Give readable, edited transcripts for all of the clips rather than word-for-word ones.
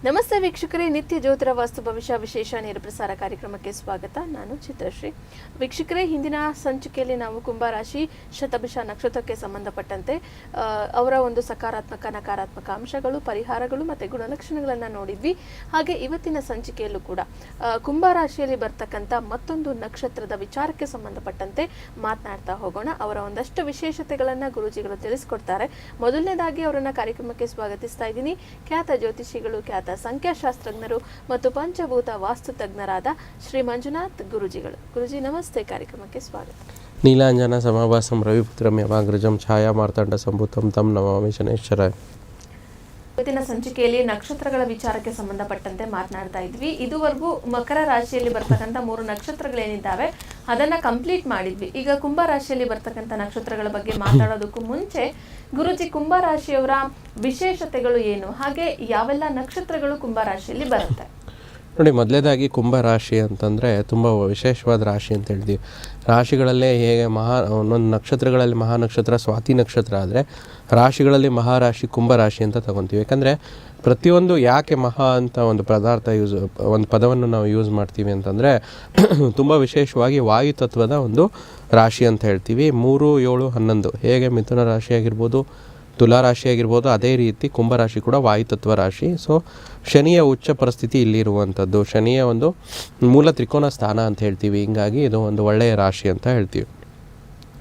ನಮಸ್ತೆ ವೀಕ್ಷಕರೇ, ನಿತ್ಯ ಜ್ಯೋತಿರ ವಾಸ್ತು ಭವಿಷ್ಯ ವಿಶೇಷ ನೇರ ಪ್ರಸಾರ ಕಾರ್ಯಕ್ರಮಕ್ಕೆ ಸ್ವಾಗತ. ನಾನು ಚಿತ್ರಶ್ರೀ. ವೀಕ್ಷಕರೇ, ಹಿಂದಿನ ಸಂಚಿಕೆಯಲ್ಲಿ ನಾವು ಕುಂಭರಾಶಿ ಶತಭಿಷ ನಕ್ಷತ್ರಕ್ಕೆ ಸಂಬಂಧಪಟ್ಟಂತೆ ಅವರ ಒಂದು ಸಕಾರಾತ್ಮಕ ನಕಾರಾತ್ಮಕ ಅಂಶಗಳು, ಪರಿಹಾರಗಳು ಮತ್ತು ಗುಣಲಕ್ಷಣಗಳನ್ನು ನೋಡಿದ್ವಿ. ಹಾಗೆ ಇವತ್ತಿನ ಸಂಚಿಕೆಯಲ್ಲೂ ಕೂಡ ಕುಂಭರಾಶಿಯಲ್ಲಿ ಬರ್ತಕ್ಕಂಥ ಮತ್ತೊಂದು ನಕ್ಷತ್ರದ ವಿಚಾರಕ್ಕೆ ಸಂಬಂಧಪಟ್ಟಂತೆ ಮಾತನಾಡ್ತಾ ಹೋಗೋಣ. ಅವರ ಒಂದಷ್ಟು ವಿಶೇಷತೆಗಳನ್ನು ಗುರೂಜಿಗಳು ತಿಳಿಸ್ಕೊಡ್ತಾರೆ. ಮೊದಲನೇದಾಗಿ ಅವರನ್ನ ಕಾರ್ಯಕ್ರಮಕ್ಕೆ ಸ್ವಾಗತಿಸ್ತಾ ಇದ್ದೀನಿ. ಖ್ಯಾತ ಜ್ಯೋತಿಷಿಗಳು, ಖ್ಯಾತ ಸಂಖ್ಯಾಶಾಸ್ತ್ರಜ್ಞರು ಮತ್ತು ಪಂಚಭೂತ ವಾಸ್ತು ತಜ್ಞರಾದ ಶ್ರೀ ಮಂಜುನಾಥ್ ಗುರುಜಿಗಳು. ಗುರುಜಿ ನಮಸ್ತೆ, ಕಾರ್ಯಕ್ರಮಕ್ಕೆ ಸ್ವಾಗತ. ನೀಲಾಂಜನ ಸಮಾಭಾಸಂ ರವಿಪುತ್ರಂ ಯಮಾಗ್ರಜಂ ಛಾಯಾ ಮಾರ್ತಾಂಡ ಸಂಭೂತಂ ತಂ ನಮಾಮಿ ಶನೇಶ್ವರ. ಇವತ್ತಿನ ಸಂಚಿಕೆಯಲ್ಲಿ ನಕ್ಷತ್ರಗಳ ವಿಚಾರಕ್ಕೆ ಸಂಬಂಧಪಟ್ಟಂತೆ ಮಾತನಾಡ್ತಾ ಇದ್ವಿ. ಇದುವರೆಗೂ ಮಕರ ರಾಶಿಯಲ್ಲಿ ಬರ್ತಕ್ಕಂಥ 3 ನಕ್ಷತ್ರಗಳೇನಿದ್ದಾವೆ ಅದನ್ನ ಕಂಪ್ಲೀಟ್ ಮಾಡಿದ್ವಿ. ಈಗ ಕುಂಭ ರಾಶಿಯಲ್ಲಿ ಬರ್ತಕ್ಕಂಥ ನಕ್ಷತ್ರಗಳ ಬಗ್ಗೆ ಮಾತಾಡೋದಕ್ಕೂ ಮುಂಚೆ ಗುರುಜಿ, ಕುಂಭ ರಾಶಿಯವರ ವಿಶೇಷತೆಗಳು ಏನು, ಹಾಗೆ ಯಾವೆಲ್ಲ ನಕ್ಷತ್ರಗಳು ಕುಂಭ ರಾಶಿಯಲ್ಲಿ ಬರುತ್ತೆ? ನೋಡಿ, ಮೊದಲೇದಾಗಿ ಕುಂಭ ರಾಶಿ ಅಂತಂದರೆ ತುಂಬ ವಿಶೇಷವಾದ ರಾಶಿ ಅಂತ ಹೇಳ್ತೀವಿ. ರಾಶಿಗಳಲ್ಲೇ ಹೇಗೆ ಒಂದೊಂದು ನಕ್ಷತ್ರಗಳಲ್ಲಿ ಮಹಾನಕ್ಷತ್ರ ಸ್ವಾತಿ ನಕ್ಷತ್ರ ಆದರೆ ರಾಶಿಗಳಲ್ಲಿ ಮಹಾರಾಶಿ ಕುಂಭರಾಶಿ ಅಂತ ತಗೊತೀವಿ. ಯಾಕಂದರೆ ಪ್ರತಿಯೊಂದು ಯಾಕೆ ಮಹಾ ಅಂತ ಒಂದು ಒಂದು ಪದವನ್ನು ನಾವು ಯೂಸ್ ಮಾಡ್ತೀವಿ ಅಂತಂದರೆ ತುಂಬ ವಿಶೇಷವಾಗಿ ವಾಯುತತ್ವದ ಒಂದು ರಾಶಿ ಅಂತ ಹೇಳ್ತೀವಿ. 3, 7, 11 ಹೇಗೆ ಮಿಥುನ ರಾಶಿ ಆಗಿರ್ಬೋದು, ತುಲಾ ರಾಶಿ ಆಗಿರ್ಬೋದು, ಅದೇ ರೀತಿ ಕುಂಭರಾಶಿ ಕೂಡ ವಾಯುತತ್ವ ರಾಶಿ. ಸೊ ಶನಿಯ ಉಚ್ಚ ಪರಿಸ್ಥಿತಿ ಇಲ್ಲಿರುವಂಥದ್ದು, ಶನಿಯ ಒಂದು ಮೂಲ ತ್ರಿಕೋನ ಸ್ಥಾನ ಅಂತ ಹೇಳ್ತೀವಿ. ಹಿಂಗಾಗಿ ಇದು ಒಂದು ಒಳ್ಳೆಯ ರಾಶಿ ಅಂತ ಹೇಳ್ತೀವಿ.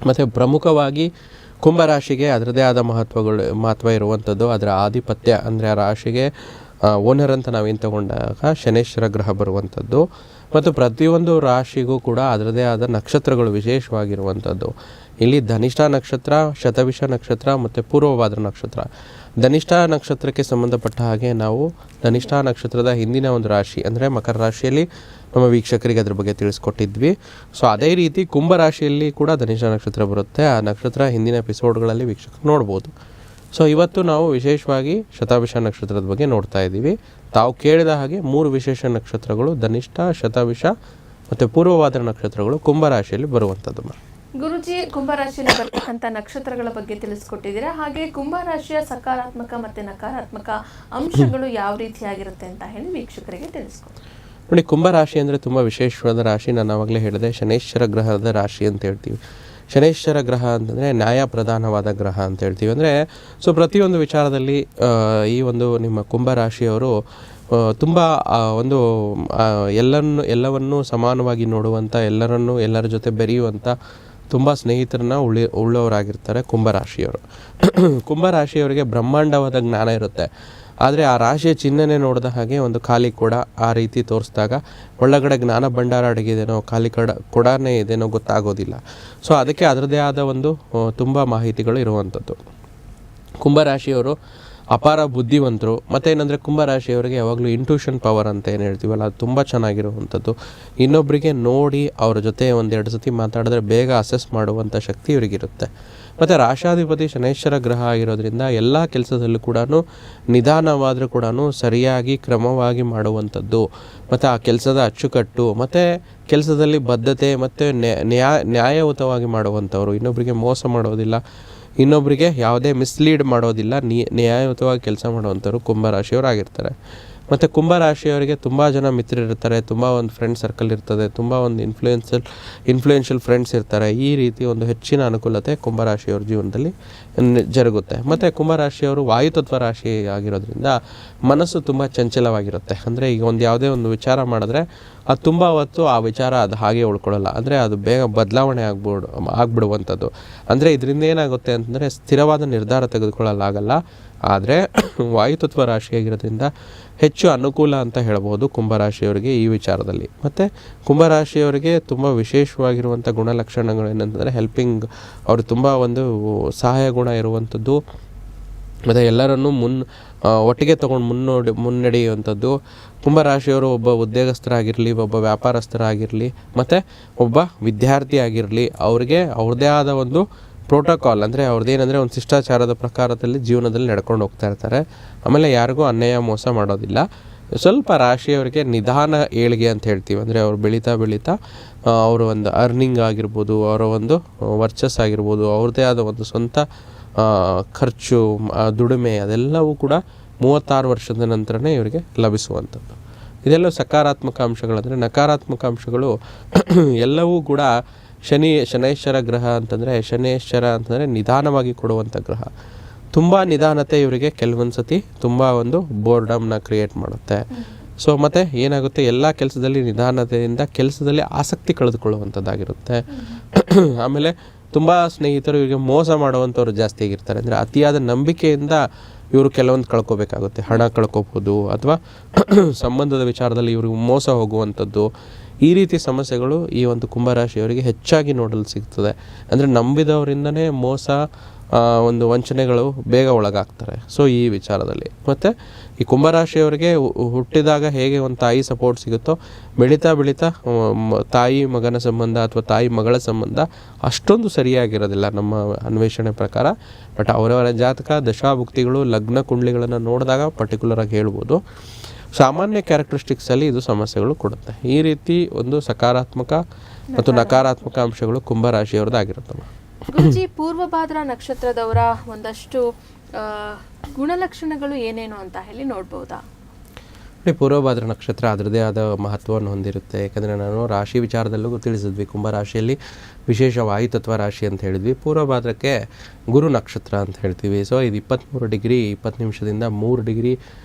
ಮತ್ತು ಪ್ರಮುಖವಾಗಿ ಕುಂಭರಾಶಿಗೆ ಅದರದೇ ಆದ ಮಹತ್ವ ಇರುವಂಥದ್ದು ಅದರ ಆಧಿಪತ್ಯ. ಅಂದರೆ ಆ ರಾಶಿಗೆ ಓನರ್ ಅಂತ ನಾವೇನು ತಗೊಂಡಾಗ ಶನೇಶ್ವರ ಗ್ರಹ ಬರುವಂಥದ್ದು. ಮತ್ತು ಪ್ರತಿಯೊಂದು ರಾಶಿಗೂ ಕೂಡ ಅದರದೇ ಆದ ನಕ್ಷತ್ರಗಳು ವಿಶೇಷವಾಗಿರುವಂಥದ್ದು. ಇಲ್ಲಿ ಧನಿಷ್ಠ ನಕ್ಷತ್ರ, ಶತಭಿಷ ನಕ್ಷತ್ರ ಮತ್ತು ಪೂರ್ವಭಾದ್ರ ನಕ್ಷತ್ರ. ಧನಿಷ್ಠ ನಕ್ಷತ್ರಕ್ಕೆ ಸಂಬಂಧಪಟ್ಟ ಹಾಗೆ ನಾವು ಧನಿಷ್ಠ ನಕ್ಷತ್ರದ ಹಿಂದಿನ ಒಂದು ರಾಶಿ ಅಂದರೆ ಮಕರ ರಾಶಿಯಲ್ಲಿ ನಮ್ಮ ವೀಕ್ಷಕರಿಗೆ ಅದ್ರ ಬಗ್ಗೆ ತಿಳಿಸ್ಕೊಟ್ಟಿದ್ವಿ. ಸೊ ಅದೇ ರೀತಿ ಕುಂಭ ರಾಶಿಯಲ್ಲಿ ಕೂಡ ಧನಿಷ್ಠ ನಕ್ಷತ್ರ ಬರುತ್ತೆ. ಆ ನಕ್ಷತ್ರ ಹಿಂದಿನ ಎಪಿಸೋಡ್ಗಳಲ್ಲಿ ವೀಕ್ಷಕರು ನೋಡ್ಬೋದು. ಸೊ ಇವತ್ತು ನಾವು ವಿಶೇಷವಾಗಿ ಶತಭಿಷ ನಕ್ಷತ್ರದ ಬಗ್ಗೆ ನೋಡ್ತಾ ಇದ್ದೀವಿ. ತಾವು ಕೇಳಿದ ಹಾಗೆ 3 ವಿಶೇಷ ನಕ್ಷತ್ರಗಳು ಧನಿಷ್ಠ, ಶತಭಿಷ ಮತ್ತು ಪೂರ್ವಭಾದ್ರ ನಕ್ಷತ್ರಗಳು ಕುಂಭರಾಶಿಯಲ್ಲಿ ಬರುವಂಥದ್ದು. ಗುರುಜಿ, ಕುಂಭರಾಶಿಯಲ್ಲಿ ಬರ್ತಕ್ಕಂಥ ನಕ್ಷತ್ರಗಳ ಬಗ್ಗೆ ತಿಳಿಸ್ಕೊಟ್ಟಿದ್ದೀರಾ. ಹಾಗೆ ಕುಂಭರಾಶಿಯ ಸಕಾರಾತ್ಮಕ ಮತ್ತು ನಕಾರಾತ್ಮಕ ಅಂಶಗಳು ಯಾವ ರೀತಿಯಾಗಿರುತ್ತೆ ಅಂತ ಹೇಳಿ ವೀಕ್ಷಕರಿಗೆ ತಿಳಿಸ್ಕೊಡಿ. ನೋಡಿ, ಕುಂಭರಾಶಿ ಅಂದರೆ ತುಂಬ ವಿಶೇಷವಾದ ರಾಶಿ. ನಾನು ಆವಾಗಲೇ ಹೇಳಿದೆ, ಶನೇಶ್ವರ ಗ್ರಹದ ರಾಶಿ ಅಂತ ಹೇಳ್ತೀವಿ. ಶನೇಶ್ವರ ಗ್ರಹ ಅಂತಂದರೆ ನ್ಯಾಯ ಪ್ರಧಾನವಾದ ಗ್ರಹ ಅಂತ ಹೇಳ್ತೀವಿ. ಅಂದರೆ ಸೊ ಪ್ರತಿಯೊಂದು ವಿಚಾರದಲ್ಲಿ ಈ ಒಂದು ನಿಮ್ಮ ಕುಂಭರಾಶಿಯವರು ತುಂಬ ಒಂದು ಎಲ್ಲವನ್ನೂ ಸಮಾನವಾಗಿ ನೋಡುವಂಥ, ಎಲ್ಲರ ಜೊತೆ ಬೆರೆಯುವಂಥ ತುಂಬ ಸ್ನೇಹಿತರನ್ನ ಉಳ್ಳವರಾಗಿರ್ತಾರೆ ಕುಂಭರಾಶಿಯವರು. ಕುಂಭರಾಶಿಯವರಿಗೆ ಬ್ರಹ್ಮಾಂಡವಾದ ಜ್ಞಾನ ಇರುತ್ತೆ. ಆದರೆ ಆ ರಾಶಿಯ ಚಿಹ್ನೆನೇ ನೋಡಿದ ಹಾಗೆ ಒಂದು ಖಾಲಿ ಕೊಡ ಆ ರೀತಿ ತೋರಿಸಿದಾಗ ಒಳಗಡೆ ಜ್ಞಾನ ಭಂಡಾರ ಅಡಗಿದೇನೋ, ಖಾಲಿ ಕೊಡನೇ ಇದೇನೋ ಗೊತ್ತಾಗೋದಿಲ್ಲ. ಸೊ ಅದಕ್ಕೆ ಅದರದೇ ಆದ ಒಂದು ತುಂಬ ಮಾಹಿತಿಗಳು ಇರುವಂಥದ್ದು. ಕುಂಭರಾಶಿಯವರು ಅಪಾರ ಬುದ್ಧಿವಂತರು. ಮತ್ತೇನೆಂದರೆ ಕುಂಭರಾಶಿಯವರಿಗೆ ಯಾವಾಗಲೂ ಇಂಟ್ಯೂಷನ್ ಪವರ್ ಅಂತ ಏನು ಹೇಳ್ತೀವಲ್ಲ, ಅದು ತುಂಬ ಚೆನ್ನಾಗಿರುವಂಥದ್ದು. ಇನ್ನೊಬ್ಬರಿಗೆ ನೋಡಿ ಅವರ ಜೊತೆ 1-2 ಸತಿ ಮಾತಾಡಿದ್ರೆ ಬೇಗ ಅಸೆಸ್ ಮಾಡುವಂಥ ಶಕ್ತಿ ಇವರಿಗಿರುತ್ತೆ. ಮತ್ತು ರಾಶಾಧಿಪತಿ ಶನೇಶ್ವರ ಗ್ರಹ ಆಗಿರೋದ್ರಿಂದ ಎಲ್ಲ ಕೆಲಸದಲ್ಲೂ ಕೂಡ ನಿಧಾನವಾದರೂ ಕೂಡ ಸರಿಯಾಗಿ ಕ್ರಮವಾಗಿ ಮಾಡುವಂಥದ್ದು, ಮತ್ತು ಆ ಕೆಲಸದ ಅಚ್ಚುಕಟ್ಟು ಮತ್ತು ಕೆಲಸದಲ್ಲಿ ಬದ್ಧತೆ ಮತ್ತು ನ್ಯಾಯಯುತವಾಗಿ ಮಾಡುವಂಥವ್ರು. ಇನ್ನೊಬ್ಬರಿಗೆ ಮೋಸ ಮಾಡೋದಿಲ್ಲ, ಇನ್ನೊಬ್ಬರಿಗೆ ಯಾವುದೇ ಮಿಸ್ಲೀಡ್ ಮಾಡೋದಿಲ್ಲ, ನ್ಯಾಯಯುತವಾಗಿ ಕೆಲಸ ಮಾಡುವಂಥವ್ರು ಕುಂಭರಾಶಿಯವರಾಗಿರ್ತಾರೆ. ಮತ್ತು ಕುಂಭರಾಶಿಯವರಿಗೆ ತುಂಬ ಜನ ಮಿತ್ರರಿರ್ತಾರೆ, ತುಂಬ ಒಂದು ಫ್ರೆಂಡ್ ಸರ್ಕಲ್ ಇರ್ತದೆ, ತುಂಬ ಒಂದು ಇನ್ಫ್ಲೂಯೆನ್ಷಿಯಲ್ ಫ್ರೆಂಡ್ಸ್ ಇರ್ತಾರೆ. ಈ ರೀತಿ ಒಂದು ಹೆಚ್ಚಿನ ಅನುಕೂಲತೆ ಕುಂಭರಾಶಿಯವ್ರ ಜೀವನದಲ್ಲಿ ಜರುಗುತ್ತೆ. ಮತ್ತು ಕುಂಭರಾಶಿಯವರು ವಾಯುತತ್ವ ರಾಶಿ ಆಗಿರೋದ್ರಿಂದ ಮನಸ್ಸು ತುಂಬ ಚಂಚಲವಾಗಿರುತ್ತೆ. ಅಂದರೆ ಈಗ ಯಾವುದೇ ಒಂದು ವಿಚಾರ ಮಾಡಿದ್ರೆ ಅದು ತುಂಬ ಹೊತ್ತು ಆ ವಿಚಾರ ಅದು ಹಾಗೆ ಉಳ್ಕೊಳ್ಳಲ್ಲ. ಅಂದರೆ ಅದು ಬೇಗ ಬದಲಾವಣೆ ಆಗ್ಬಿಡುವಂಥದ್ದು. ಅಂದರೆ ಇದರಿಂದ ಏನಾಗುತ್ತೆ ಅಂತಂದರೆ ಸ್ಥಿರವಾದ ನಿರ್ಧಾರ ತೆಗೆದುಕೊಳ್ಳಲಾಗಲ್ಲ. ಆದರೆ ವಾಯುತತ್ವ ರಾಶಿಯಾಗಿರೋದ್ರಿಂದ ಹೆಚ್ಚು ಅನುಕೂಲ ಅಂತ ಹೇಳ್ಬೋದು ಕುಂಭರಾಶಿಯವರಿಗೆ ಈ ವಿಚಾರದಲ್ಲಿ. ಮತ್ತು ಕುಂಭರಾಶಿಯವರಿಗೆ ತುಂಬ ವಿಶೇಷವಾಗಿರುವಂಥ ಗುಣಲಕ್ಷಣಗಳು ಏನಂತಂದರೆ ಹೆಲ್ಪಿಂಗ್, ಅವರು ತುಂಬ ಒಂದು ಸಹಾಯ ಗುಣ ಇರುವಂಥದ್ದು. ಮತ್ತು ಎಲ್ಲರನ್ನೂ ಒಟ್ಟಿಗೆ ತೊಗೊಂಡು ಮುನ್ನಡೆಯುವಂಥದ್ದು. ಕುಂಭರಾಶಿಯವರು ಒಬ್ಬ ಉದ್ಯೋಗಸ್ಥರಾಗಿರಲಿ, ಒಬ್ಬ ವ್ಯಾಪಾರಸ್ಥರಾಗಿರಲಿ, ಮತ್ತು ಒಬ್ಬ ವಿದ್ಯಾರ್ಥಿ ಆಗಿರಲಿ, ಅವ್ರಿಗೆ ಅವ್ರದ್ದೇ ಆದ ಒಂದು ಪ್ರೋಟೋಕಾಲ್, ಅಂದರೆ ಅವ್ರದ್ದೇನೆಂದರೆ ಒಂದು ಶಿಷ್ಟಾಚಾರದ ಪ್ರಕಾರದಲ್ಲಿ ಜೀವನದಲ್ಲಿ ನಡ್ಕೊಂಡು ಹೋಗ್ತಾ ಇರ್ತಾರೆ. ಆಮೇಲೆ ಯಾರಿಗೂ ಅನ್ಯಾಯ ಮೋಸ ಮಾಡೋದಿಲ್ಲ. ಸ್ವಲ್ಪ ರಾಶಿಯವರಿಗೆ ನಿಧಾನ ಏಳಿಗೆ ಅಂತ ಹೇಳ್ತೀವಿ. ಅಂದರೆ ಅವರು ಬೆಳೀತಾ ಅವರು ಒಂದು ಅರ್ನಿಂಗ್ ಆಗಿರ್ಬೋದು, ಅವರ ಒಂದು ವರ್ಚಸ್ಸಾಗಿರ್ಬೋದು, ಅವ್ರದ್ದೇ ಆದ ಒಂದು ಸ್ವಂತ ಖರ್ಚು, ದುಡಿಮೆ, ಅದೆಲ್ಲವೂ ಕೂಡ 36 ವರ್ಷದ ನಂತರನೇ ಇವರಿಗೆ ಲಭಿಸುವಂಥದ್ದು. ಇದೆಲ್ಲ ಸಕಾರಾತ್ಮಕ ಅಂಶಗಳಂದರೆ. ನಕಾರಾತ್ಮಕ ಅಂಶಗಳು ಎಲ್ಲವೂ ಕೂಡ ಶನೈಶ್ಚರ ಗ್ರಹ ಅಂತಂದರೆ, ಶನೈಶ್ಚರ ಅಂತಂದರೆ ನಿಧಾನವಾಗಿ ಕೊಡುವಂಥ ಗ್ರಹ. ತುಂಬ ನಿಧಾನತೆ ಇವರಿಗೆ ಕೆಲವೊಂದು ಸತಿ ತುಂಬ ಒಂದು ಬೋರ್ಡಮ್ನ ಕ್ರಿಯೇಟ್ ಮಾಡುತ್ತೆ. ಸೊ ಮತ್ತು ಏನಾಗುತ್ತೆ, ಎಲ್ಲ ಕೆಲಸದಲ್ಲಿ ನಿಧಾನತೆಯಿಂದ ಕೆಲಸದಲ್ಲಿ ಆಸಕ್ತಿ ಕಳೆದುಕೊಳ್ಳುವಂಥದ್ದಾಗಿರುತ್ತೆ. ಆಮೇಲೆ ತುಂಬ ಸ್ನೇಹಿತರು ಇವರಿಗೆ ಮೋಸ ಮಾಡುವಂಥವ್ರು ಜಾಸ್ತಿ ಆಗಿರ್ತಾರೆ. ಅಂದರೆ ಅತಿಯಾದ ನಂಬಿಕೆಯಿಂದ ಇವರು ಕೆಲವೊಂದು ಕಳ್ಕೊಬೇಕಾಗುತ್ತೆ. ಹಣ ಕಳ್ಕೊಬೋದು, ಅಥವಾ ಸಂಬಂಧದ ವಿಚಾರದಲ್ಲಿ ಇವ್ರಿಗೆ ಮೋಸ ಹೋಗುವಂಥದ್ದು, ಈ ರೀತಿ ಸಮಸ್ಯೆಗಳು ಈ ಒಂದು ಕುಂಭರಾಶಿಯವರಿಗೆ ಹೆಚ್ಚಾಗಿ ನೋಡಲು ಸಿಗ್ತದೆ. ಅಂದರೆ ನಂಬಿದವರಿಂದನೇ ಮೋಸ, ಒಂದು ವಂಚನೆಗಳು ಬೇಗ ಒಳಗಾಗ್ತಾರೆ. ಸೊ ಈ ವಿಚಾರದಲ್ಲಿ ಮತ್ತು ಈ ಕುಂಭರಾಶಿಯವರಿಗೆ ಹುಟ್ಟಿದಾಗ ಹೇಗೆ ಒಂದು ತಾಯಿ ಸಪೋರ್ಟ್ ಸಿಗುತ್ತೋ, ಬೆಳೀತಾ ಬೆಳೀತಾ ತಾಯಿ ಮಗನ ಸಂಬಂಧ ಅಥವಾ ತಾಯಿ ಮಗಳ ಸಂಬಂಧ ಅಷ್ಟೊಂದು ಸರಿಯಾಗಿರೋದಿಲ್ಲ ನಮ್ಮ ಅನ್ವೇಷಣೆ ಪ್ರಕಾರ. ಬಟ್ ಅವರವರ ಜಾತಕ ದಶಾಭುಕ್ತಿಗಳು ಲಗ್ನ ಕುಂಡ್ಲಿಗಳನ್ನು ನೋಡಿದಾಗ ಪರ್ಟಿಕ್ಯುಲರಾಗಿ ಹೇಳ್ಬೋದು. ಸಾಮಾನ್ಯ ಕ್ಯಾರೆಕ್ಟರಿಸ್ಟಿಕ್ಸಲ್ಲಿ ಇದು ಸಮಸ್ಯೆಗಳು ಕೊಡುತ್ತೆ. ಈ ರೀತಿ ಒಂದು ಸಕಾರಾತ್ಮಕ ಮತ್ತು ನಕಾರಾತ್ಮಕ ಅಂಶಗಳು ಕುಂಭರಾಶಿಯವ್ರದ್ದಾಗಿರುತ್ತವೆ. ಗುರುಜಿ, ಪೂರ್ವಭಾದ್ರ ನಕ್ಷತ್ರದವರ ಒಂದಷ್ಟು ಗುಣಲಕ್ಷಣಗಳು ಏನೇನು ಅಂತ ಹೇಳಿ ನೋಡ್ಬೋದಾ? ಪೂರ್ವಭಾದ್ರ ನಕ್ಷತ್ರ ಅದರದೇ ಆದ ಮಹತ್ವವನ್ನು ಹೊಂದಿರುತ್ತೆ. ಯಾಕಂದರೆ ನಾನು ರಾಶಿ ವಿಚಾರದಲ್ಲೂ ತಿಳಿಸಿದ್ವಿ, ಕುಂಭರಾಶಿಯಲ್ಲಿ ವಿಶೇಷ ವಾಯುತತ್ವ ರಾಶಿ ಅಂತ ಹೇಳಿದ್ವಿ. ಪೂರ್ವಭಾದ್ರಕ್ಕೆ ಗುರು ನಕ್ಷತ್ರ ಅಂತ ಹೇಳ್ತೀವಿ. ಸೊ ಇದು 23 ಡಿಗ್ರಿ 20 ನಿಮಿಷದಿಂದ 3 ಡಿಗ್ರಿ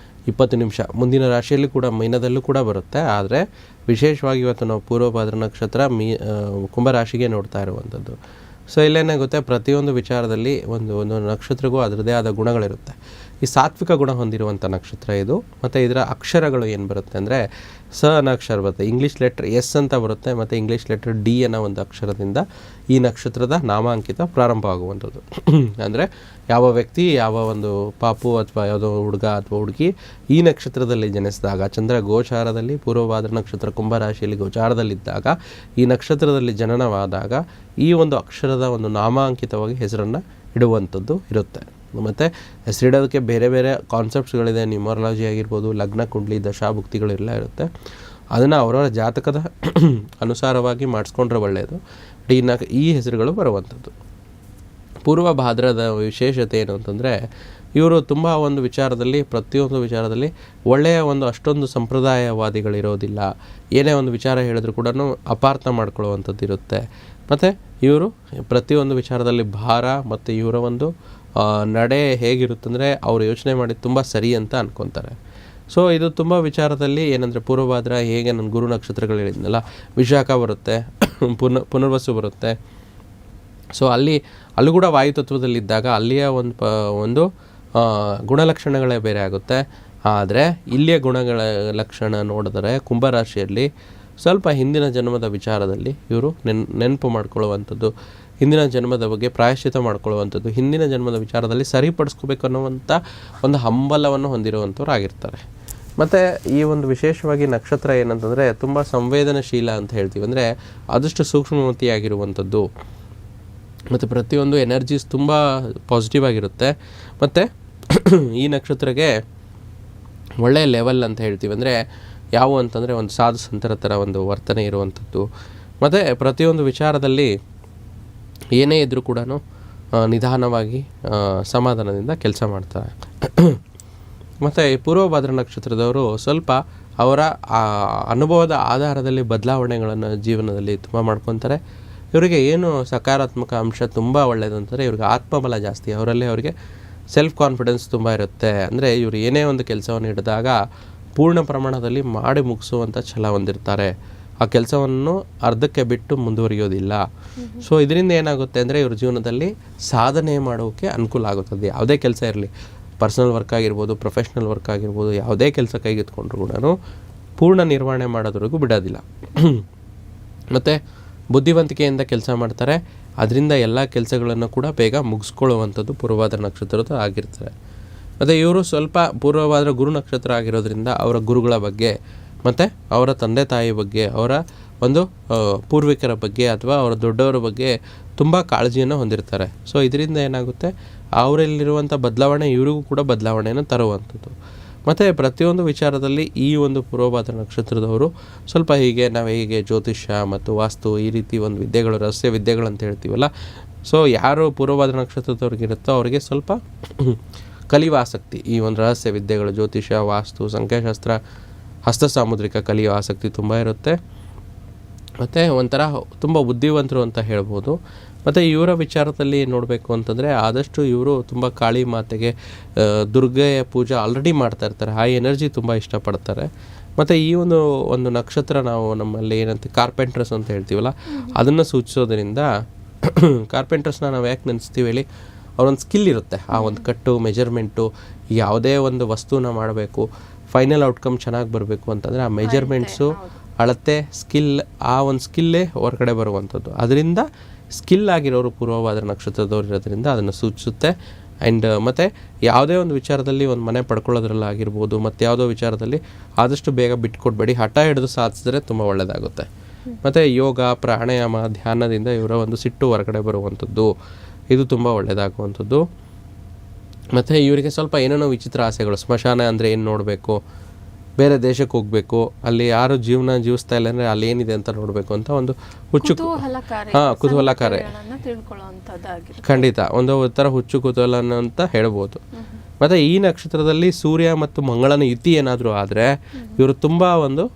20 ನಿಮಿಷ ಮುಂದಿನ ರಾಶಿಯಲ್ಲಿ ಕೂಡ, ಮೀನದಲ್ಲೂ ಕೂಡ ಬರುತ್ತೆ. ಆದರೆ ವಿಶೇಷವಾಗಿ ಇವತ್ತು ನಾವು ಪೂರ್ವಭಾದ್ರ ನಕ್ಷತ್ರ ಕುಂಭರಾಶಿಗೆ ನೋಡ್ತಾ ಇರುವಂಥದ್ದು. ಸೊ ಇಲ್ಲೇನಾಗುತ್ತೆ, ಪ್ರತಿಯೊಂದು ವಿಚಾರದಲ್ಲಿ ಒಂದು ನಕ್ಷತ್ರಗೂ ಅದರದೇ ಆದ ಗುಣಗಳಿರುತ್ತೆ. ಈ ಸಾತ್ವಿಕ ಗುಣ ಹೊಂದಿರುವಂಥ ನಕ್ಷತ್ರ ಇದು. ಮತ್ತು ಇದರ ಅಕ್ಷರಗಳು ಏನು ಬರುತ್ತೆ ಅಂದರೆ, ಸ ಅನ್ನೋ ಅಕ್ಷರ ಬರುತ್ತೆ, ಇಂಗ್ಲೀಷ್ ಲೆಟ್ರ್ ಎಸ್ ಅಂತ ಬರುತ್ತೆ, ಮತ್ತು ಇಂಗ್ಲೀಷ್ ಲೆಟ್ರ್ ಡಿ ಅನ್ನೋ ಒಂದು ಅಕ್ಷರದಿಂದ ಈ ನಕ್ಷತ್ರದ ನಾಮಾಂಕಿತ ಪ್ರಾರಂಭವಾಗುವಂಥದ್ದು. ಅಂದರೆ ಯಾವ ವ್ಯಕ್ತಿ, ಯಾವ ಒಂದು ಪಾಪು ಅಥವಾ ಯಾವುದೋ ಹುಡುಗ ಅಥವಾ ಹುಡುಗಿ ಈ ನಕ್ಷತ್ರದಲ್ಲಿ ಜನಿಸಿದಾಗ, ಚಂದ್ರ ಗೋಚಾರದಲ್ಲಿ ಪೂರ್ವಭಾದ್ರ ನಕ್ಷತ್ರ ಕುಂಭರಾಶಿಯಲ್ಲಿ ಗೋಚಾರದಲ್ಲಿದ್ದಾಗ, ಈ ನಕ್ಷತ್ರದಲ್ಲಿ ಜನನವಾದಾಗ ಈ ಒಂದು ಅಕ್ಷರದ ಒಂದು ನಾಮಾಂಕಿತವಾಗಿ ಹೆಸರನ್ನು ಇಡುವಂಥದ್ದು ಇರುತ್ತೆ. ಮತ್ತು ಹೆಸರಿಡೋದಕ್ಕೆ ಬೇರೆ ಬೇರೆ ಕಾನ್ಸೆಪ್ಟ್ಸ್ಗಳಿದೆ. ನ್ಯೂಮರಾಲಜಿ ಆಗಿರ್ಬೋದು, ಲಗ್ನ ಕುಂಡ್ಲಿ ದಶಾಭುಕ್ತಿಗಳೆಲ್ಲ ಇರುತ್ತೆ. ಅದನ್ನು ಅವರವರ ಜಾತಕದ ಅನುಸಾರವಾಗಿ ಮಾಡಿಸ್ಕೊಂಡ್ರೆ ಒಳ್ಳೆಯದು. ಈ ಹೆಸರುಗಳು ಬರುವಂಥದ್ದು. ಪೂರ್ವಭಾದ್ರದ ವಿಶೇಷತೆ ಏನು ಅಂತಂದರೆ, ಇವರು ತುಂಬ ಒಂದು ವಿಚಾರದಲ್ಲಿ, ಪ್ರತಿಯೊಂದು ವಿಚಾರದಲ್ಲಿ ಒಳ್ಳೆಯ ಒಂದು ಅಷ್ಟೊಂದು ಸಂಪ್ರದಾಯವಾದಿಗಳಿರೋದಿಲ್ಲ. ಏನೇ ಒಂದು ವಿಚಾರ ಹೇಳಿದ್ರು ಕೂಡ ಅಪಾರ್ಥ ಮಾಡ್ಕೊಳ್ಳುವಂಥದ್ದು ಇರುತ್ತೆ. ಮತ್ತು ಇವರು ಪ್ರತಿಯೊಂದು ವಿಚಾರದಲ್ಲಿ ಭಾರ ಮತ್ತು ಇವರ ಒಂದು ನಡೆ ಹೇಗಿರುತ್ತಂದರೆ, ಅವರು ಯೋಚನೆ ಮಾಡಿ ತುಂಬ ಸರಿ ಅಂತ ಅನ್ಕೊತಾರೆ. ಸೊ ಇದು ತುಂಬ ವಿಚಾರದಲ್ಲಿ ಏನಂದರೆ, ಪೂರ್ವಭಾದ್ರ ಹೇಗೆ ನನ್ನ ಗುರು ನಕ್ಷತ್ರಗಳು ಹೇಳಿದ್ನಲ್ಲ, ವಿಶಾಖ ಬರುತ್ತೆ, ಪುನರ್ವಸು ಬರುತ್ತೆ. ಸೊ ಅಲ್ಲೂ ಕೂಡ ವಾಯುತತ್ವದಲ್ಲಿದ್ದಾಗ ಅಲ್ಲಿಯ ಒಂದು ಗುಣಲಕ್ಷಣಗಳೇ ಬೇರೆ ಆಗುತ್ತೆ. ಆದರೆ ಇಲ್ಲಿಯ ಗುಣಗಳ ಲಕ್ಷಣ ನೋಡಿದರೆ ಕುಂಭರಾಶಿಯಲ್ಲಿ ಸ್ವಲ್ಪ ಹಿಂದಿನ ಜನ್ಮದ ವಿಚಾರದಲ್ಲಿ ಇವರು ನೆನಪು ಮಾಡ್ಕೊಳ್ಳುವಂಥದ್ದು, ಹಿಂದಿನ ಜನ್ಮದ ಬಗ್ಗೆ ಪ್ರಾಯಶ್ಚಿತ ಮಾಡ್ಕೊಳ್ಳುವಂಥದ್ದು, ಹಿಂದಿನ ಜನ್ಮದ ವಿಚಾರದಲ್ಲಿ ಸರಿಪಡಿಸ್ಕೋಬೇಕು ಅನ್ನುವಂಥ ಒಂದು ಹಂಬಲವನ್ನು ಹೊಂದಿರುವಂಥವ್ರು ಆಗಿರ್ತಾರೆ. ಮತ್ತು ಈ ಒಂದು ವಿಶೇಷವಾಗಿ ನಕ್ಷತ್ರ ಏನಂತಂದರೆ ತುಂಬ ಸಂವೇದನಶೀಲ ಅಂತ ಹೇಳ್ತೀವಿ. ಅಂದರೆ ಆದಷ್ಟು ಸೂಕ್ಷ್ಮಮತಿಯಾಗಿರುವಂಥದ್ದು ಮತ್ತು ಪ್ರತಿಯೊಂದು ಎನರ್ಜೀಸ್ ತುಂಬ ಪಾಸಿಟಿವ್ ಆಗಿರುತ್ತೆ. ಮತ್ತು ಈ ನಕ್ಷತ್ರಕ್ಕೆ ಒಳ್ಳೆಯ ಲೆವೆಲ್ ಅಂತ ಹೇಳ್ತೀವಿ. ಅಂದರೆ ಯಾವುವು ಅಂತಂದರೆ, ಒಂದು ಸಾಧು ಸಂತರ ಥರ ಒಂದು ವರ್ತನೆ ಇರುವಂಥದ್ದು. ಮತ್ತು ಪ್ರತಿಯೊಂದು ವಿಚಾರದಲ್ಲಿ ಏನೇ ಇದ್ದರೂ ಕೂಡ ನಿಧಾನವಾಗಿ ಸಮಾಧಾನದಿಂದ ಕೆಲಸ ಮಾಡ್ತಾರೆ. ಮತ್ತು ಈ ಪೂರ್ವಭಾದ್ರ ನಕ್ಷತ್ರದವರು ಸ್ವಲ್ಪ ಅವರ ಅನುಭವದ ಆಧಾರದಲ್ಲಿ ಬದಲಾವಣೆಗಳನ್ನು ಜೀವನದಲ್ಲಿ ತುಂಬ ಮಾಡ್ಕೊತಾರೆ. ಇವರಿಗೆ ಏನು ಸಕಾರಾತ್ಮಕ ಅಂಶ ತುಂಬ ಒಳ್ಳೆಯದು ಅಂತಂದರೆ, ಇವ್ರಿಗೆ ಆತ್ಮಬಲ ಜಾಸ್ತಿ. ಅವರಿಗೆ ಸೆಲ್ಫ್ ಕಾನ್ಫಿಡೆನ್ಸ್ ತುಂಬ ಇರುತ್ತೆ. ಅಂದರೆ ಇವರು ಏನೇ ಒಂದು ಕೆಲಸವನ್ನು ಹಿಡಿದಾಗ ಪೂರ್ಣ ಪ್ರಮಾಣದಲ್ಲಿ ಮಾಡಿ ಮುಗಿಸುವಂಥ ಛಲ ಹೊಂದಿರ್ತಾರೆ. ಆ ಕೆಲಸವನ್ನು ಅರ್ಧಕ್ಕೆ ಬಿಟ್ಟು ಮುಂದುವರಿಯೋದಿಲ್ಲ. ಸೊ ಇದರಿಂದ ಏನಾಗುತ್ತೆ ಅಂದರೆ, ಇವ್ರ ಜೀವನದಲ್ಲಿ ಸಾಧನೆ ಮಾಡೋಕ್ಕೆ ಅನುಕೂಲ ಆಗುತ್ತದೆ. ಯಾವುದೇ ಕೆಲಸ ಇರಲಿ, ಪರ್ಸನಲ್ ವರ್ಕ್ ಆಗಿರ್ಬೋದು, ಪ್ರೊಫೆಷ್ನಲ್ ವರ್ಕ್ ಆಗಿರ್ಬೋದು, ಯಾವುದೇ ಕೆಲಸ ಕೈಗೆತ್ಕೊಂಡ್ರು ಕೂಡ ಪೂರ್ಣ ನಿರ್ವಹಣೆ ಮಾಡೋದ್ರಿಗೂ ಬಿಡೋದಿಲ್ಲ. ಮತ್ತು ಬುದ್ಧಿವಂತಿಕೆಯಿಂದ ಕೆಲಸ ಮಾಡ್ತಾರೆ. ಅದರಿಂದ ಎಲ್ಲ ಕೆಲಸಗಳನ್ನು ಕೂಡ ಬೇಗ ಮುಗಿಸ್ಕೊಳ್ಳುವಂಥದ್ದು ಪೂರ್ವಭಾದ್ರ ನಕ್ಷತ್ರದ ಆಗಿರ್ತಾರೆ. ಮತ್ತು ಇವರು ಸ್ವಲ್ಪ ಪೂರ್ವಭಾದ್ರ ಗುರು ನಕ್ಷತ್ರ ಆಗಿರೋದ್ರಿಂದ ಅವರ ಗುರುಗಳ ಬಗ್ಗೆ ಮತ್ತು ಅವರ ತಂದೆ ತಾಯಿ ಬಗ್ಗೆ, ಅವರ ಒಂದು ಪೂರ್ವಿಕರ ಬಗ್ಗೆ ಅಥವಾ ಅವರ ದೊಡ್ಡವರ ಬಗ್ಗೆ ತುಂಬ ಕಾಳಜಿಯನ್ನು ಹೊಂದಿರ್ತಾರೆ. ಸೊ ಇದರಿಂದ ಏನಾಗುತ್ತೆ, ಅವರಲ್ಲಿರುವಂಥ ಬದಲಾವಣೆ ಇವರಿಗೂ ಕೂಡ ಬದಲಾವಣೆಯನ್ನು ತರುವಂಥದ್ದು. ಮತ್ತು ಪ್ರತಿಯೊಂದು ವಿಚಾರದಲ್ಲಿ ಈ ಒಂದು ಪೂರ್ವಭಾದ್ರ ನಕ್ಷತ್ರದವರು ಸ್ವಲ್ಪ ನಾವು ಹೀಗೆ ಜ್ಯೋತಿಷ್ಯ ಮತ್ತು ವಾಸ್ತು ಈ ರೀತಿ ಒಂದು ವಿದ್ಯೆಗಳು, ರಹಸ್ಯ ವಿದ್ಯೆಗಳಂತ ಹೇಳ್ತೀವಲ್ಲ, ಸೊ ಯಾರು ಪೂರ್ವಭಾದ್ರ ನಕ್ಷತ್ರದವ್ರಿಗಿರುತ್ತೋ ಅವರಿಗೆ ಸ್ವಲ್ಪ ಕಲಿಯುವ ಆಸಕ್ತಿ, ಈ ಒಂದು ರಹಸ್ಯ ವಿದ್ಯೆಗಳು, ಜ್ಯೋತಿಷ್ಯ, ವಾಸ್ತು, ಸಂಖ್ಯಾಶಾಸ್ತ್ರ, ಹಸ್ತ ಸಾಮುದ್ರಿಕ ಕಲಿಯುವ ಆಸಕ್ತಿ ತುಂಬ ಇರುತ್ತೆ. ಮತ್ತು ಒಂಥರ ತುಂಬ ಬುದ್ಧಿವಂತರು ಅಂತ ಹೇಳ್ಬೋದು. ಮತ್ತು ಇವರ ವಿಚಾರದಲ್ಲಿ ನೋಡಬೇಕು ಅಂತಂದರೆ ಆದಷ್ಟು ಇವರು ತುಂಬ ಕಾಳಿ ಮಾತೆಗೆ, ದುರ್ಗೆಯ ಪೂಜೆ ಆಲ್ರೆಡಿ ಮಾಡ್ತಾ ಇರ್ತಾರೆ. ಆ ಎನರ್ಜಿ ತುಂಬ ಇಷ್ಟಪಡ್ತಾರೆ. ಮತ್ತು ಈ ಒಂದು ನಕ್ಷತ್ರ ನಾವು ನಮ್ಮಲ್ಲಿ ಏನಂತ ಕಾರ್ಪೆಂಟ್ರಸ್ ಅಂತ ಹೇಳ್ತೀವಲ್ಲ, ಅದನ್ನು ಸೂಚಿಸೋದ್ರಿಂದ ಕಾರ್ಪೆಂಟ್ರಸ್ನ ನಾವು ಯಾಕೆ ನೆನೆಸ್ತೀವಿ ಹೇಳಿ, ಅವರೊಂದು ಸ್ಕಿಲ್ ಇರುತ್ತೆ. ಆ ಒಂದು ಕಟ್ಟು, ಮೆಜರ್ಮೆಂಟು, ಯಾವುದೇ ಒಂದು ವಸ್ತುನ ಮಾಡಬೇಕು, ಫೈನಲ್ ಔಟ್ಕಮ್ ಚೆನ್ನಾಗಿ ಬರಬೇಕು ಅಂತಂದರೆ ಆ ಮೆಜರ್ಮೆಂಟ್ಸು, ಅಳತೆ, ಸ್ಕಿಲ್, ಆ ಒಂದು ಸ್ಕಿಲ್ಲೇ ಹೊರಗಡೆ ಬರುವಂಥದ್ದು. ಅದರಿಂದ ಸ್ಕಿಲ್ ಆಗಿರೋರು ಪೂರ್ವಭಾದ್ರ ನಕ್ಷತ್ರದವ್ರು ಇರೋದ್ರಿಂದ ಅದನ್ನು ಸೂಚಿಸುತ್ತೆ. ಆ್ಯಂಡ್ ಮತ್ತು ಯಾವುದೇ ಒಂದು ವಿಚಾರದಲ್ಲಿ ಒಂದು ಮನೆ ಪಡ್ಕೊಳ್ಳೋದ್ರಲ್ಲಾಗಿರ್ಬೋದು, ಮತ್ತು ಯಾವುದೋ ವಿಚಾರದಲ್ಲಿ ಆದಷ್ಟು ಬೇಗ ಬಿಟ್ಕೊಡ್ಬೇಡಿ, ಹಠ ಹಿಡಿದು ಸಾಧಿಸಿದ್ರೆ ತುಂಬ ಒಳ್ಳೆಯದಾಗುತ್ತೆ. ಮತ್ತು ಯೋಗ, ಪ್ರಾಣಾಯಾಮ, ಧ್ಯಾನದಿಂದ ಇವರ ಒಂದು ಸಿಟ್ಟು ಹೊರಗಡೆ ಬರುವಂಥದ್ದು, ಇದು ತುಂಬ ಒಳ್ಳೆಯದಾಗುವಂಥದ್ದು. ಮತ್ತು ಇವರಿಗೆ ಸ್ವಲ್ಪ ಏನೇನೋ ವಿಚಿತ್ರ ಆಸೆಗಳು, ಸ್ಮಶಾನ ಅಂದರೆ ಏನು ನೋಡಬೇಕು, ಬೇರೆ ದೇಶಕ್ಕೆ ಹೋಗಬೇಕು, ಅಲ್ಲಿ ಯಾರು ಜೀವನ ಜೀವಿಸ್ತಾ ಇಲ್ಲ ಅಂದರೆ ಅಲ್ಲಿ ಏನಿದೆ ಅಂತ ನೋಡಬೇಕು ಅಂತ ಒಂದು ಹುಚ್ಚು, ಕುತೂಹಲಕಾರಿ, ಖಂಡಿತ ಒಂದು ಥರ ಹುಚ್ಚು ಕುತೂಹಲ ಅಂತ ಹೇಳ್ಬೋದು. ಮತ್ತು ಈ ನಕ್ಷತ್ರದಲ್ಲಿ ಸೂರ್ಯ ಮತ್ತು ಮಂಗಳನ ಯುತಿ ಏನಾದರೂ ಆದರೆ ಇವರು ತುಂಬ ಒಂದು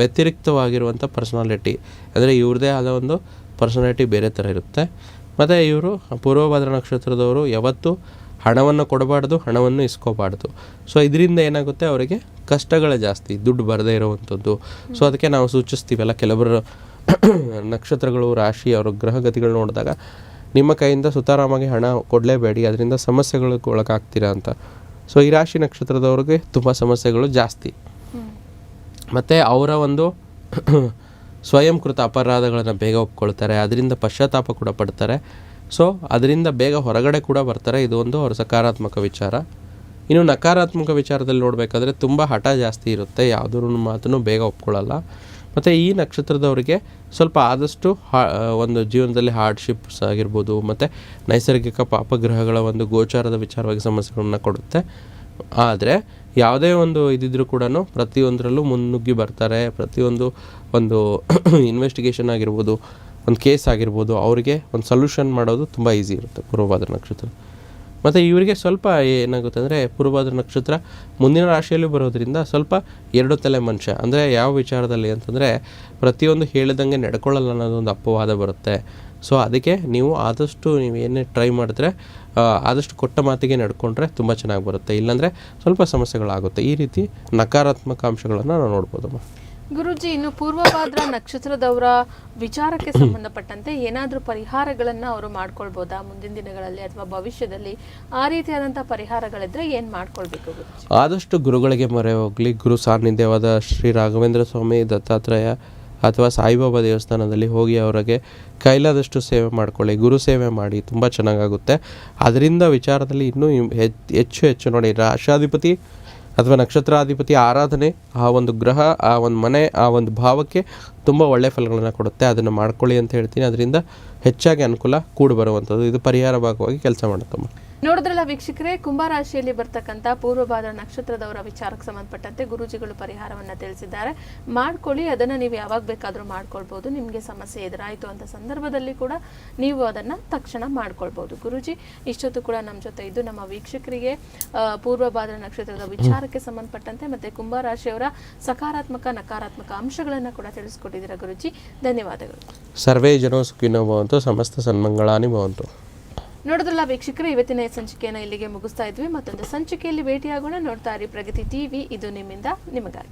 ವ್ಯತಿರಿಕ್ತವಾಗಿರುವಂಥ ಪರ್ಸನಾಲಿಟಿ, ಅಂದರೆ ಇವ್ರದ್ದೇ ಆದ ಒಂದು ಪರ್ಸನಾಲಿಟಿ ಬೇರೆ ಥರ ಇರುತ್ತೆ. ಮತ್ತು ಇವರು ಪೂರ್ವಭಾದ್ರ ನಕ್ಷತ್ರದವರು ಯಾವತ್ತೂ ಹಣವನ್ನು ಕೊಡಬಾರ್ದು, ಹಣವನ್ನು ಇಸ್ಕೋಬಾರ್ದು. ಸೊ ಇದರಿಂದ ಏನಾಗುತ್ತೆ, ಅವರಿಗೆ ಕಷ್ಟಗಳೇ ಜಾಸ್ತಿ, ದುಡ್ಡು ಬರದೇ ಇರೋವಂಥದ್ದು. ಸೊ ಅದಕ್ಕೆ ನಾವು ಸೂಚಿಸ್ತೀವಲ್ಲ, ಕೆಲವರು ನಕ್ಷತ್ರಗಳು, ರಾಶಿ, ಅವರ ಗ್ರಹಗತಿಗಳು ನೋಡಿದಾಗ ನಿಮ್ಮ ಕೈಯಿಂದ ಸುತಾರಾಮಾಗಿ ಹಣ ಕೊಡಲೇಬೇಡಿ, ಅದರಿಂದ ಸಮಸ್ಯೆಗಳಿಗೆ ಒಳಗಾಗ್ತೀರಾ ಅಂತ. ಸೊ ಈ ರಾಶಿ ನಕ್ಷತ್ರದವ್ರಿಗೆ ತುಂಬ ಸಮಸ್ಯೆಗಳು ಜಾಸ್ತಿ. ಮತ್ತು ಅವರ ಒಂದು ಸ್ವಯಂಕೃತ ಅಪರಾಧಗಳನ್ನು ಬೇಗ ಒಪ್ಕೊಳ್ತಾರೆ, ಅದರಿಂದ ಪಶ್ಚಾತ್ತಾಪ ಕೂಡ ಪಡ್ತಾರೆ. ಸೊ ಅದರಿಂದ ಬೇಗ ಹೊರಗಡೆ ಕೂಡ ಬರ್ತಾರೆ. ಇದು ಒಂದು ಅವರ ಸಕಾರಾತ್ಮಕ ವಿಚಾರ. ಇನ್ನು ನಕಾರಾತ್ಮಕ ವಿಚಾರದಲ್ಲಿ ನೋಡಬೇಕಾದ್ರೆ ತುಂಬ ಹಠ ಜಾಸ್ತಿ ಇರುತ್ತೆ, ಯಾವುದೂ ಮಾತನ್ನು ಬೇಗ ಒಪ್ಕೊಳ್ಳಲ್ಲ. ಮತ್ತು ಈ ನಕ್ಷತ್ರದವರಿಗೆ ಸ್ವಲ್ಪ ಆದಷ್ಟು ಒಂದು ಜೀವನದಲ್ಲಿ ಹಾರ್ಡ್ಶಿಪ್ಸ್ ಆಗಿರ್ಬೋದು, ಮತ್ತು ನೈಸರ್ಗಿಕ ಪಾಪಗ್ರಹಗಳ ಒಂದು ಗೋಚಾರದ ವಿಚಾರವಾಗಿ ಸಮಸ್ಯೆಗಳನ್ನ ಕೊಡುತ್ತೆ. ಆದರೆ ಯಾವುದೇ ಒಂದು ಇದಿದ್ರೂ ಕೂಡ ಪ್ರತಿಯೊಂದರಲ್ಲೂ ಮುನ್ನುಗ್ಗಿ ಬರ್ತಾರೆ. ಪ್ರತಿಯೊಂದು ಒಂದು ಇನ್ವೆಸ್ಟಿಗೇಷನ್ ಆಗಿರ್ಬೋದು, ಒಂದು ಕೇಸ್ ಆಗಿರ್ಬೋದು, ಅವರಿಗೆ ಒಂದು ಸೊಲ್ಯೂಷನ್ ಮಾಡೋದು ತುಂಬ ಈಸಿ ಇರುತ್ತೆ ಪೂರ್ವಭಾದ್ರ ನಕ್ಷತ್ರ. ಮತ್ತು ಇವರಿಗೆ ಸ್ವಲ್ಪ ಏನಾಗುತ್ತೆ ಅಂದರೆ, ಪೂರ್ವಭಾದ್ರ ನಕ್ಷತ್ರ ಮುಂದಿನ ರಾಶಿಯಲ್ಲಿ ಬರೋದ್ರಿಂದ ಸ್ವಲ್ಪ ಎರಡು ತಲೆ ಮನುಷ್ಯ. ಅಂದರೆ ಯಾವ ವಿಚಾರದಲ್ಲಿ ಅಂತಂದರೆ, ಪ್ರತಿಯೊಂದು ಹೇಳಿದಂಗೆ ನಡ್ಕೊಳ್ಳಲ್ಲ ಅನ್ನೋದೊಂದು ಅಪವಾದ ಬರುತ್ತೆ. ಸೊ ಅದಕ್ಕೆ ನೀವು ಆದಷ್ಟು ನೀವು ಏನೇ ಟ್ರೈ ಮಾಡಿದ್ರೆ ಆದಷ್ಟು ಕೊಟ್ಟ ಮಾತಿಗೆ ನಡ್ಕೊಂಡ್ರೆ ತುಂಬ ಚೆನ್ನಾಗಿ ಬರುತ್ತೆ. ಇಲ್ಲಾಂದರೆ ಸ್ವಲ್ಪ ಸಮಸ್ಯೆಗಳಾಗುತ್ತೆ. ಈ ರೀತಿ ನಕಾರಾತ್ಮಕ ಅಂಶಗಳನ್ನು ನಾವು ನೋಡ್ಬೋದಮ್ಮ. ಗುರುಜಿ, ಇನ್ನು ಪೂರ್ವಭಾದ್ರ ನಕ್ಷತ್ರದವರ ವಿಚಾರಕ್ಕೆ ಸಂಬಂಧಪಟ್ಟಂತೆ ಏನಾದರೂ ಪರಿಹಾರಗಳನ್ನು ಅವರು ಮಾಡ್ಕೊಳ್ಬೋದಾ ಮುಂದಿನ ದಿನಗಳಲ್ಲಿ ಅಥವಾ ಭವಿಷ್ಯದಲ್ಲಿ? ಆ ರೀತಿಯಾದಂಥ ಪರಿಹಾರಗಳಿದ್ರೆ ಏನು ಮಾಡ್ಕೊಳ್ಬೇಕು ಗುರುಜಿ? ಆದಷ್ಟು ಗುರುಗಳಿಗೆ ಮೊರೆ ಹೋಗಲಿ. ಗುರು ಸಾನ್ನಿಧ್ಯವಾದ ಶ್ರೀ ರಾಘವೇಂದ್ರ ಸ್ವಾಮಿ, ದತ್ತಾತ್ರೇಯ ಅಥವಾ ಸಾಯಿಬಾಬಾ ದೇವಸ್ಥಾನದಲ್ಲಿ ಹೋಗಿ ಅವರಿಗೆ ಕೈಲಾದಷ್ಟು ಸೇವೆ ಮಾಡ್ಕೊಳ್ಳಿ, ಗುರು ಸೇವೆ ಮಾಡಿ, ತುಂಬ ಚೆನ್ನಾಗಾಗುತ್ತೆ. ಅದರಿಂದ ವಿಚಾರದಲ್ಲಿ ಇನ್ನೂ ಹೆಚ್ಚು ನೋಡಿ, ರಾಶಾಧಿಪತಿ ಅಥವಾ ನಕ್ಷತ್ರಾಧಿಪತಿ ಆರಾಧನೆ, ಆ ಒಂದು ಗ್ರಹ, ಆ ಒಂದು ಮನೆ, ಆ ಒಂದು ಭಾವಕ್ಕೆ ತುಂಬ ಒಳ್ಳೆಯ ಫಲಗಳನ್ನು ಕೊಡುತ್ತೆ. ಅದನ್ನು ಮಾಡ್ಕೊಳ್ಳಿ ಅಂತ ಹೇಳ್ತೀನಿ. ಅದರಿಂದ ಹೆಚ್ಚಾಗಿ ಅನುಕೂಲ ಕೂಡಿ ಬರುವಂಥದ್ದು. ಇದು ಪರಿಹಾರ ಭಾಗವಾಗಿ ಕೆಲಸ ಮಾಡುತ್ತಮ್ಮ. ನೋಡಿದ್ರಲ್ಲ ವೀಕ್ಷಕರೇ, ಕುಂಭರಾಶಿಯಲ್ಲಿ ಬರ್ತಕ್ಕಂಥ ಪೂರ್ವಭಾದ್ರ ನಕ್ಷತ್ರದವರ ವಿಚಾರಕ್ಕೆ ಸಂಬಂಧಪಟ್ಟಂತೆ ಗುರೂಜಿಗಳು ಪರಿಹಾರವನ್ನು ತಿಳಿಸಿದ್ದಾರೆ. ಮಾಡ್ಕೊಳ್ಳಿ, ಅದನ್ನು ನೀವು ಯಾವಾಗ ಬೇಕಾದರೂ ಮಾಡ್ಕೊಳ್ಬೋದು. ನಿಮಗೆ ಸಮಸ್ಯೆ ಎದುರಾಯಿತು ಅಂತ ಸಂದರ್ಭದಲ್ಲಿ ಕೂಡ ನೀವು ಅದನ್ನು ತಕ್ಷಣ ಮಾಡ್ಕೊಳ್ಬೋದು. ಗುರೂಜಿ ಇಷ್ಟೊತ್ತು ಕೂಡ ನಮ್ಮ ಜೊತೆ ಇದ್ದು ನಮ್ಮ ವೀಕ್ಷಕರಿಗೆ ಪೂರ್ವಭಾದ್ರ ನಕ್ಷತ್ರದ ವಿಚಾರಕ್ಕೆ ಸಂಬಂಧಪಟ್ಟಂತೆ ಮತ್ತು ಕುಂಭರಾಶಿಯವರ ಸಕಾರಾತ್ಮಕ ನಕಾರಾತ್ಮಕ ಅಂಶಗಳನ್ನು ಕೂಡ ತಿಳಿಸ್ಕೊಟ್ಟಿದ್ದೀರಾ ಗುರೂಜಿ. ಧನ್ಯವಾದಗಳು. ಸರ್ವೇ ಜನೋ ಸುಖಿನೋ ಭವಂತು, ಸಮಸ್ತ ಸನ್ಮಂಗಳಾನಿ ಭವಂತು. ನೋಡಿದ್ರಲ್ಲ ವೀಕ್ಷಕರು, ಇವತ್ತಿನ ಸಂಚಿಕೆಯನ್ನು ಇಲ್ಲಿಗೆ ಮುಗಿಸ್ತಾ ಇದ್ವಿ. ಮತ್ತೊಂದು ಸಂಚಿಕೆಯಲ್ಲಿ ಭೇಟಿಯಾಗೋಣ. ನೋಡ್ತಾ ಇರಿ ಪ್ರಗತಿ ಟಿವಿ, ಇದು ನಿಮ್ಮಿಂದ ನಿಮಗಾಗಿ.